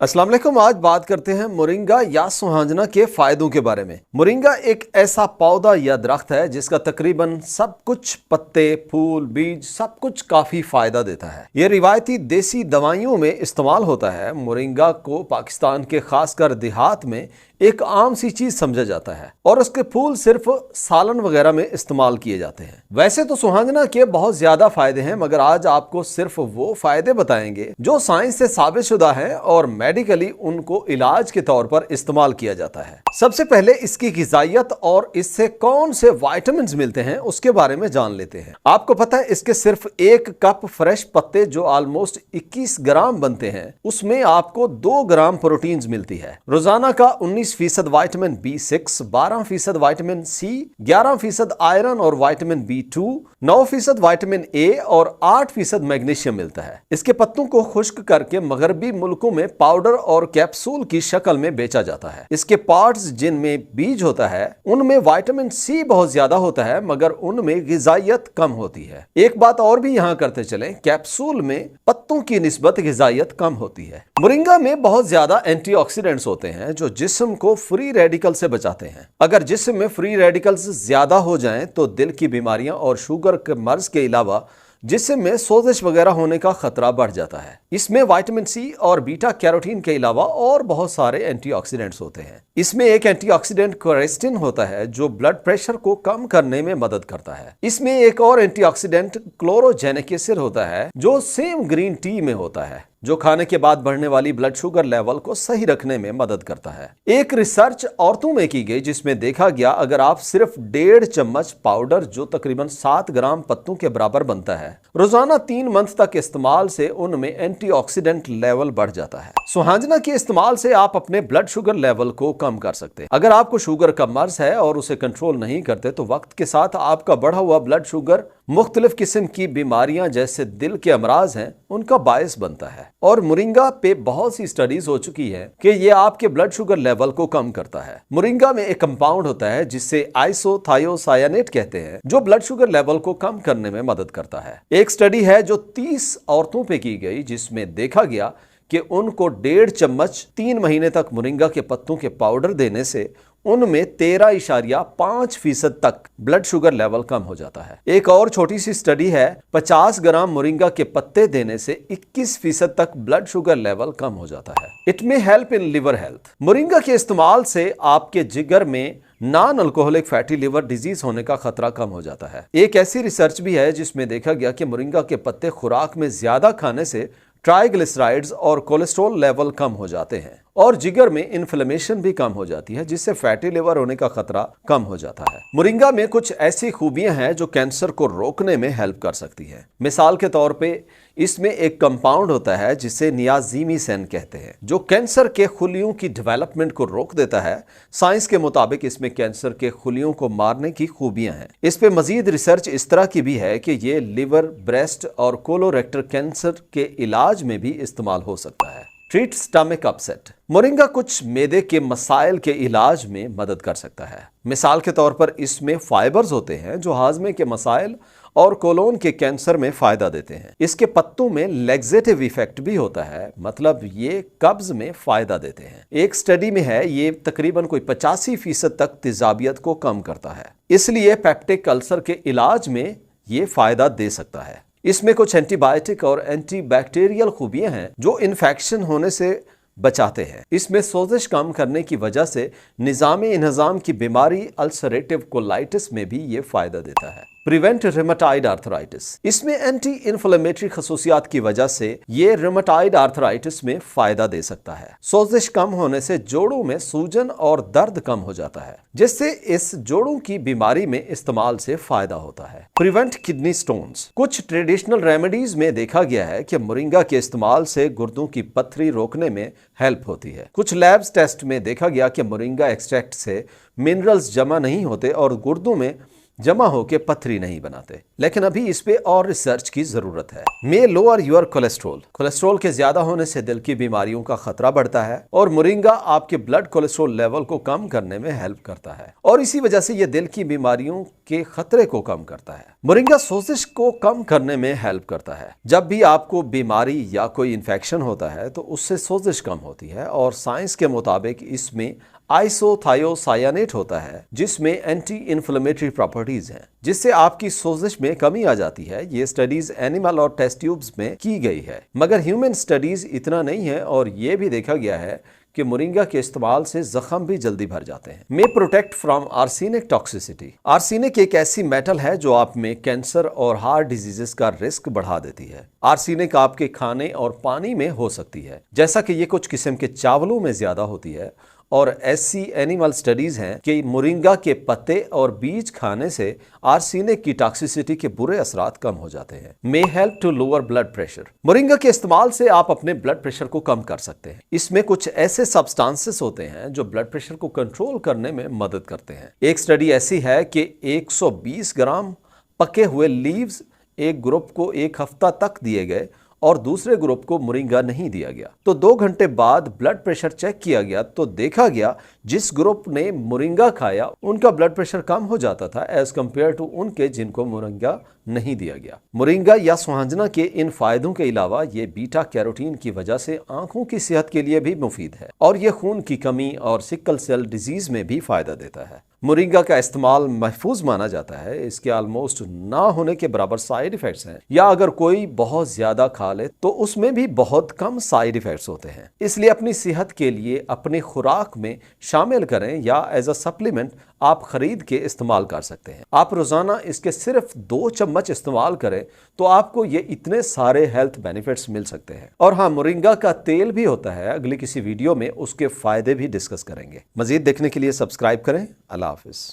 अस्सलाम वालेकुम। आज बात करते हैं मोरिंगा या सुहांजना के फायदों के बारे में। मोरिंगा एक ऐसा पौधा या दरख्त है जिसका तकरीबन सब कुछ पत्ते, फूल, बीज सब कुछ काफी फायदा देता है। ये रिवायती देसी दवाइयों में इस्तेमाल होता है। मोरिंगा को पाकिस्तान के खासकर देहात में एक आम सी चीज समझा जाता है और उसके फूल सिर्फ सालन वगैरह में इस्तेमाल किए जाते हैं। वैसे तो सुहांजना के बहुत ज्यादा फायदे हैं, मगर आज आपको सिर्फ वो फायदे बताएंगे जो साइंस से साबित शुदा है और मेडिकली उनको इलाज के तौर पर इस्तेमाल किया जाता है। सबसे पहले इसकी ग़िज़ाइयत और इससे कौन से विटामिन्स मिलते हैं उसके बारे में जान लेते हैं। आपको पता है इसके सिर्फ 1 कप फ्रेश पत्ते जो ऑलमोस्ट 21 ग्राम बनते हैं, उसमें आपको 2 ग्राम प्रोटीन्स मिलती है। रोजाना का 19% vitamin B6, 12% vitamin C, 11% iron और विटामिन B2, 9% विटामिन A और 8% मैग्नीशियम मिलता है। इसके पत्तों को खुश्क करके मगरबी मुल्कों में पाउडर और कैप्सूल की शक्ल में बेचा जाता है। इसके पार्ट्स जिनमें बीज होता है उनमें विटामिन C बहुत ज्यादा होता है, मगर उनमें ग़िज़ाइयत कम होती है। एक बात और भी यहाँ करते चलें, कैप्सूल में पत्तों की निस्बत ग़िज़ाइयत कम होती है। मोरिंगा में बहुत ज्यादा एंटीऑक्सीडेंट्स होते हैं जो जिस्म को फ्री रेडिकल से बचाते हैं। अगर जिस्म में फ्री रेडिकल्स ज्यादा हो जाएं तो दिल की बीमारियां और शुगर के मर्ज के अलावा जिसम में सोजिश वगैरह होने का खतरा बढ़ जाता है। इसमें विटामिन C और बीटा कैरोटीन के अलावा और बहुत सारे एंटीऑक्सीडेंट्स होते हैं। इसमें एक एंटीऑक्सीडेंट क्वेरेस्टिन होता है जो ब्लड प्रेशर को कम करने में मदद करता है। इसमें एक और एंटीऑक्सीडेंट क्लोरोजेनिक एसिड होता है जो सेम ग्रीन टी में होता है, जो खाने के बाद बढ़ने वाली ब्लड शुगर लेवल को सही रखने में मदद करता है। एक रिसर्च औरतों में की गई जिसमें देखा गया अगर आप सिर्फ 1.5 चम्मच पाउडर जो तकरीबन 7 ग्राम पत्तों के बराबर बनता है रोजाना 3 मंथ तक इस्तेमाल से उनमें एंटीऑक्सीडेंट लेवल बढ़ जाता है। सुहांजना के इस्तेमाल से आप अपने ब्लड शुगर लेवल को कम कर सकते हैं। अगर आपको शुगर का मर्ज है और उसे कंट्रोल नहीं करते तो वक्त के साथ आपका बढ़ा हुआ ब्लड शुगर मुख्तलिफ किस्म की बीमारियां जैसे दिल के अमराज हैं उनका बायस बनता है। और मोरिंगा पे बहुत सी स्टडीज हो चुकी है कि ये आपके ब्लड शुगर लेवल को कम करता है। मोरिंगा में एक कंपाउंड होता है जिससे आइसोथायोसायानेट कहते हैं जो ब्लड शुगर लेवल को कम करने में मदद करता है। एक स्टडी है जो 30 औरतों पे की गई जिसमें देखा गया कि उनको 1.5 चम्मच 3 महीने तक मोरिंगा के पत्तों के पाउडर देने से उनमें 13.5% तक ब्लड शुगर लेवल कम हो जाता है। एक और छोटी सी स्टडी है, 50 ग्राम मोरिंगा के पत्ते देने से 21% तक ब्लड शुगर लेवल कम हो जाता है। It may help in liver health. Moringa के इस्तेमाल से आपके जिगर में non alcoholic fatty liver disease होने का खतरा कम हो जाता है। एक ऐसी रिसर्च भी है जिसमें देखा गया कि मोरिंगा के पत्ते खुराक में ज्यादा खाने से ट्राइग्लिसराइड्स और कोलेस्ट्रॉल लेवल कम हो जाते हैं और जिगर में इन्फ्लेमेशन भी कम हो जाती है जिससे फैटी लिवर होने का खतरा कम हो जाता है। मोरिंगा में कुछ ऐसी खूबियां हैं जो कैंसर को रोकने में हेल्प कर सकती हैं। मिसाल के तौर पे इसमें एक कंपाउंड होता है जिसे नियाजीमीसेन कहते हैं जो कैंसर के खुलियों की डेवलपमेंट को रोक देता है। साइंस के मुताबिक इसमें कैंसर के खुलियों को मारने की खूबियां हैं। इस पे मजीद रिसर्च इस तरह की भी है कि ये लिवर, ब्रेस्ट और कोलोरेक्टल कैंसर के इलाज में भी इस्तेमाल हो सकता है। Treat stomach upset. मोरिंगा कुछ मैदे के मसाइल के इलाज में मदद कर सकता है। मिसाल के तौर पर इसमें फाइबर्स होते हैं जो हाजमे के मसाइल और कोलोन के कैंसर में फायदा देते हैं। इसके पत्तों में लैक्सेटिव इफेक्ट भी होता है, मतलब ये कब्ज में फायदा देते हैं। एक स्टडी में है ये तकरीबन कोई 85% तक तेजाबियत को कम करता है, इसलिए पेप्टिक अल्सर के इलाज में ये फायदा दे सकता है। इसमें कुछ एंटीबायोटिक और एंटीबैक्टीरियल खूबियां हैं जो इन्फेक्शन होने से बचाते हैं। इसमें सोजिश कम करने की वजह से निज़ामी इंहज़ाम की बीमारी अल्सरेटिव कोलाइटिस में भी ये फायदा देता है। Prevent rheumatoid arthritis. इसमें एंटी इन्फ्लेमेटरी खसूसियात की वजह से ये रिमेटॉइड आर्थराइटिस में फायदा दे सकता है। सोजिश कम होने से जोड़ों में सूजन और दर्द कम हो जाता है जिससे इस जोड़ों की बीमारी में इस्तेमाल से फायदा होता है। Prevent kidney stones. कुछ ट्रेडिशनल रेमेडीज में देखा गया है कि मोरिंगा के इस्तेमाल से गुर्दों की पथरी रोकने में हेल्प होती है। कुछ लैब्स टेस्ट में देखा गया कि मोरिंगा एक्सट्रैक्ट से मिनरल्स जमा नहीं होते और गुर्दों में जमा होकर पथरी नहीं बनाते। लेकिन अभी इस पे और रिसर्च की जरूरत है। मे लोअर योर कोलेस्ट्रॉल। कोलेस्ट्रॉल के ज्यादा होने से दिल की बीमारियों का खतरा बढ़ता है और मोरिंगा आपके ब्लड कोलेस्ट्रॉल लेवल को कम करने में हेल्प करता है और इसी वजह से यह दिल की बीमारियों के खतरे को कम करता है। मोरिंगा सोजिश को कम करने में हेल्प करता है। जब भी आपको बीमारी या कोई इन्फेक्शन होता है तो उससे सोजिश कम होती है और साइंस के मुताबिक इसमें आइसोथायोसायानेट होता है जिसमें एंटी इन्फ्लेमेटरी प्रॉपर्टीज हैं जिससे आपकी सोजिश में कमी आ जाती है। ये स्टडीज एनिमल और टेस्ट ट्यूब्स में की गई है मगर ह्यूमन स्टडीज इतना नहीं है और ये भी देखा गया है कि मोरिंगा के इस्तेमाल से जख्म भी जल्दी भर जाते हैं। May protect from arsenic toxicity. Arsenic एक ऐसी मेटल है जो आप में कैंसर और हार्ट डिजीजेस का रिस्क बढ़ा देती है। आर्सेनिक आपके खाने और पानी में हो सकती है जैसा कि ये कुछ किस्म के चावलों में ज्यादा होती है और ऐसी एनिमल स्टडीज हैं कि मोरिंगा के पत्ते और बीज खाने से आर्सेनिक की टॉक्सिसिटी के बुरे असरात कम हो जाते हैं। May help to lower blood pressure. Moringa के इस्तेमाल से आप अपने ब्लड प्रेशर को कम कर सकते हैं। इसमें कुछ ऐसे सब्सटेंसेस होते हैं जो ब्लड प्रेशर को कंट्रोल करने में मदद करते हैं। एक स्टडी ऐसी है कि 120 ग्राम पके हुए लीव्स एक ग्रुप को एक हफ्ता तक दिए गए और दूसरे ग्रुप को मोरिंगा नहीं दिया गया। तो 2 घंटे बाद ब्लड प्रेशर चेक किया गया तो देखा गया जिस ग्रुप ने मोरिंगा खाया उनका ब्लड प्रेशर कम हो जाता था एज कंपेयर टू उनके जिनको मोरिंगा नहीं दिया गया। मोरिंगा या सुहांजना के इन फायदों के अलावा ये बीटा कैरोटीन की वजह से आंखों की सेहत के लिए भी मुफीद है और ये खून की कमी और सिकल सेल डिजीज में भी फायदा देता है। मोरिंगा का इस्तेमाल महफूज माना जाता है। इसके ऑलमोस्ट ना होने के बराबर साइड इफेक्ट्स हैं या अगर कोई बहुत ज्यादा खा ले तो उसमें भी बहुत कम साइड इफेक्ट्स होते हैं। इसलिए अपनी सेहत के लिए अपने खुराक में शामिल करें या एज अ सप्लीमेंट आप खरीद के इस्तेमाल कर सकते हैं। आप रोजाना इसके सिर्फ 2 चम्मच इस्तेमाल करें तो आपको ये इतने सारे हेल्थ बेनिफिट्स मिल सकते हैं। और हाँ, मोरिंगा का तेल भी होता है। अगली किसी वीडियो में उसके फायदे भी डिस्कस करेंगे। मजीद देखने के लिए सब्सक्राइब करें। अल्लाह हाफिज।